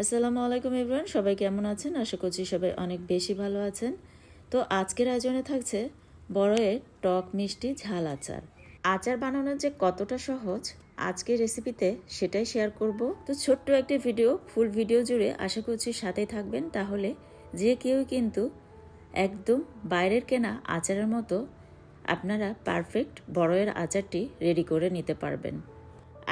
আসসালামু আলাইকুম এভরিওয়ান, সবাই কেমন আছেন? আশা করছি সবাই অনেক বেশি ভালো আছেন। তো আজকের আয়োজনে থাকছে বড়য়ের টক মিষ্টি ঝাল আচার। আচার বানানোর যে কতটা সহজ আজকের রেসিপিতে সেটাই শেয়ার করব। তো ছোট্ট একটি ভিডিও, ফুল ভিডিও জুড়ে আশা করছি সাথেই থাকবেন, তাহলে যে কেউ কিন্তু একদম বাইরের কেনা আচারের মতো আপনারা পারফেক্ট বড়য়ের আচারটি রেডি করে নিতে পারবেন।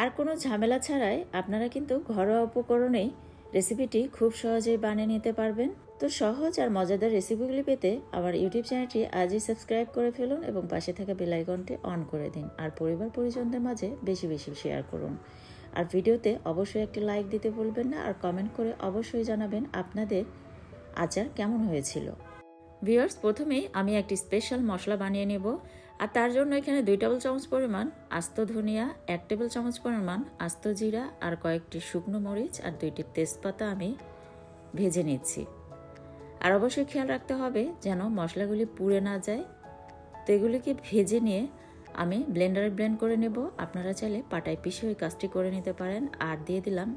আর কোনো ঝামেলা ছাড়াই আপনারা কিন্তু ঘরোয়া উপকরণেই রেসিপিটি খুব সহজেই বানিয়ে নিতে পারবেন। তো সহজ আর মজাদার রেসিপিগুলি পেতে আমার ইউটিউব চ্যানেলটি আজই সাবস্ক্রাইব করে ফেলুন এবং পাশে থাকা বেল আইকনটি অন করে দিন। আর পরিবার পরিজনদের মাঝে বেশি বেশি শেয়ার করুন। আর ভিডিওতে অবশ্যই একটি লাইক দিতে ভুলবেন না, আর কমেন্ট করে অবশ্যই জানাবেন আপনাদের আচার কেমন হয়েছিল। ভিউয়ার্স, প্রথমেই আমি একটি স্পেশাল মশলা বানিয়ে নেব। আর তার জন্য এখানে 2 টেবিল চামচ পরিমাণ আস্ত ধনিয়া, 1 টেবিল চামচ পরিমাণ আস্ত জিরা আর কয়েকটি শুকনো মরিচ আর 2টি তেজপাতা আমি ভেজে নিচ্ছি। আর অবশ্যই খেয়াল রাখতে হবে যেন মশলাগুলি পুড়ে না যায়। তো এগুলিকে ভেজে নিয়ে আমি ব্লেন্ডারে ব্লেন্ড করে নেব। আপনারা চাইলে পাটায় পিষে ওই কাজটি করে নিতে পারেন। আর দিয়ে দিলাম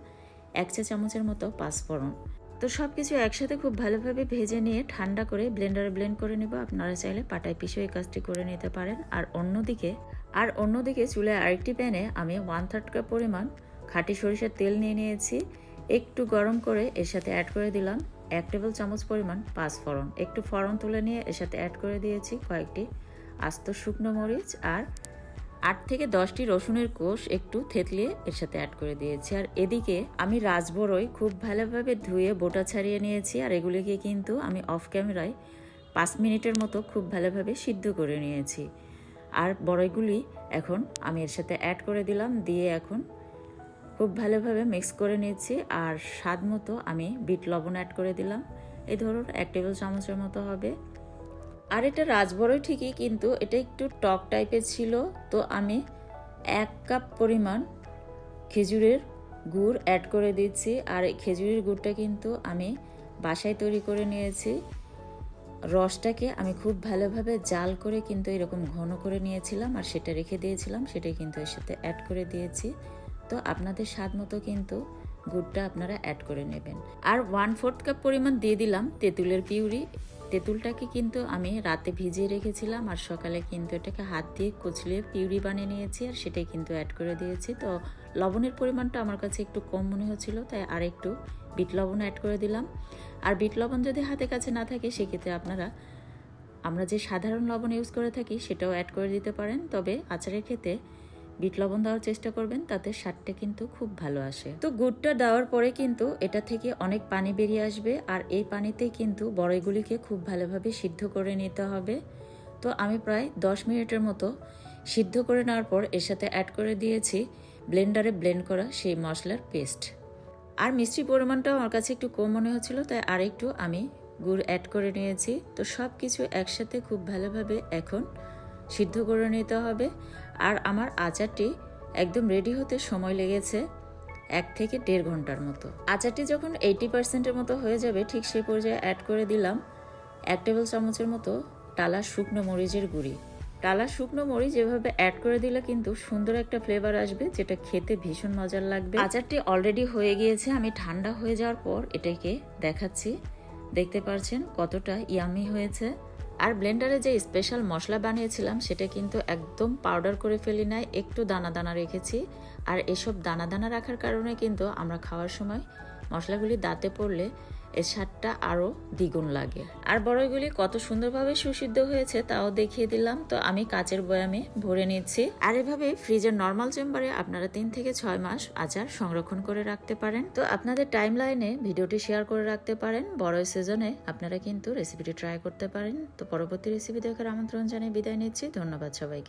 1 চা চামচের মতো পাঁচফোড়ন। তো সব কিছু একসাথে খুব ভালোভাবে ভেজে নিয়ে ঠান্ডা করে ব্লেন্ডারে ব্লেন্ড করে নেব। আপনারা চাইলে পাটায় পিষে এই কাজটি করে নিতে পারেন। আর অন্যদিকে চুলায় আরেকটি প্যানে আমি 1/3 কাপ পরিমাণ খাঁটি সরিষার তেল নিয়ে নিয়েছি। একটু গরম করে এর সাথে অ্যাড করে দিলাম 1 টেবিল চামচ পরিমাণ পাঁচফোড়ন। একটু ফোড়ন তুলে নিয়ে এর সাথে অ্যাড করে দিয়েছি কয়েকটি আস্ত শুকনো মরিচ আর 8 থেকে 10টি রসুনের কোষ একটু থেতলিয়ে এর সাথে অ্যাড করে দিয়েছি। আর এদিকে আমি রাজবড়ই খুব ভালোভাবে ধুয়ে বোটা ছাড়িয়ে নিয়েছি। আর এগুলিকে কিন্তু আমি অফ ক্যামেরায় 5 মিনিটের মতো খুব ভালোভাবে সিদ্ধ করে নিয়েছি। আর বড়ইগুলি এখন আমি এর সাথে অ্যাড করে দিলাম, দিয়ে এখন খুব ভালোভাবে মিক্স করে নিয়েছি। আর স্বাদ মতো আমি বিট লবণ অ্যাড করে দিলাম, এই ধরুন 1 টেবিল চামচের মতো হবে। আর এটা রাজবড়ই ঠিকই, কিন্তু এটা একটু টক টাইপের ছিল। তো আমি 1 কাপ পরিমাণ খেজুরের গুড় অ্যাড করে দিচ্ছি। আর এই খেজুরের গুড়টা কিন্তু আমি বাসায় তৈরি করে নিয়েছি। রসটাকে আমি খুব ভালোভাবে জাল করে কিন্তু এরকম ঘন করে নিয়েছিলাম আর সেটা রেখে দিয়েছিলাম, সেটাই কিন্তু এর সাথে অ্যাড করে দিয়েছি। তো আপনাদের স্বাদ মতো কিন্তু গুড়টা আপনারা অ্যাড করে নেবেন। আর 1/4 কাপ পরিমাণ দিয়ে দিলাম তেঁতুলের পিউরি। তেঁতুলটাকে কিন্তু আমি রাতে ভিজিয়ে রেখেছিলাম আর সকালে কিন্তু এটাকে হাত দিয়ে কুচলিয়ে পিউরি বানিয়ে নিয়েছি আর সেটাই কিন্তু অ্যাড করে দিয়েছি। তো লবণের পরিমাণটা আমার কাছে একটু কম মনে হচ্ছিল, তাই আর একটু বিট লবণ অ্যাড করে দিলাম। আর বিট লবণ যদি হাতে কাছে না থাকে সেক্ষেত্রে আমরা যে সাধারণ লবণ ইউজ করে থাকি সেটাও অ্যাড করে দিতে পারেন। তবে আচারের ক্ষেত্রে বিট লবণ দেওয়ার চেষ্টা করবেন, তাতে স্বাদটা কিন্তু খুব ভালো আসে। তো গুড়টা দেওয়ার পরে কিন্তু এটা থেকে অনেক পানি বেরিয়ে আসবে আর এই পানিতেই কিন্তু বড়ইগুলিকে খুব ভালোভাবে সিদ্ধ করে নিতে হবে। তো আমি প্রায় 10 মিনিটের মতো সিদ্ধ করে নেওয়ার পর এর সাথে অ্যাড করে দিয়েছি ব্লেন্ডারে ব্লেন্ড করা সেই মশলার পেস্ট। আর মিষ্টির পরিমাণটাও আমার কাছে একটু কম মনে হচ্ছিল, তাই আর একটু আমি গুড় অ্যাড করে নিয়েছি। তো সব কিছু একসাথে খুব ভালোভাবে এখন সিদ্ধ করে নিতে হবে। আর আমার আচারটি একদম রেডি হতে সময় লেগেছে 1 থেকে 1.5 ঘন্টার মতো। আচারটি যখন 80%-এর মতো হয়ে যাবে ঠিক সেই পর্যায়ে অ্যাড করে দিলাম 1 টেবিল চামচের মতো টালা শুকনো মরিচের গুঁড়ি। টালা শুকনো মরিচ এভাবে অ্যাড করে দিলে কিন্তু সুন্দর একটা ফ্লেভার আসবে, যেটা খেতে ভীষণ মজার লাগবে। আচারটি অলরেডি হয়ে গিয়েছে, আমি ঠান্ডা হয়ে যাওয়ার পর এটাকে দেখাচ্ছি। দেখতে পাচ্ছেন কতটা ইয়ামি হয়েছে। আর ব্লেন্ডারে যে স্পেশাল মশলা বানিয়েছিলাম সেটা কিন্তু একদম পাউডার করে ফেলি নাই, একটু দানা দানা রেখেছি। আর এসব দানা দানা রাখার কারণে কিন্তু আমরা খাওয়ার সময় মশলাগুলি দাঁতে পড়লে এর স্বাদটা আরও দ্বিগুণ লাগে। আর বড়ইগুলি কত সুন্দরভাবে সুসিদ্ধ হয়েছে তাও দেখিয়ে দিলাম। তো আমি কাচের বয়ামে ভরে নিচ্ছি। আর এভাবে ফ্রিজের নর্মাল চেম্বারে আপনারা 3 থেকে 6 মাস আচার সংরক্ষণ করে রাখতে পারেন। তো আপনাদের টাইম লাইনে ভিডিওটি শেয়ার করে রাখতে পারেন। বড়ই সিজনে আপনারা কিন্তু রেসিপিটি ট্রাই করতে পারেন। তো পরবর্তী রেসিপি দেখার আমন্ত্রণ জানিয়ে বিদায় নিচ্ছি। ধন্যবাদ সবাইকে।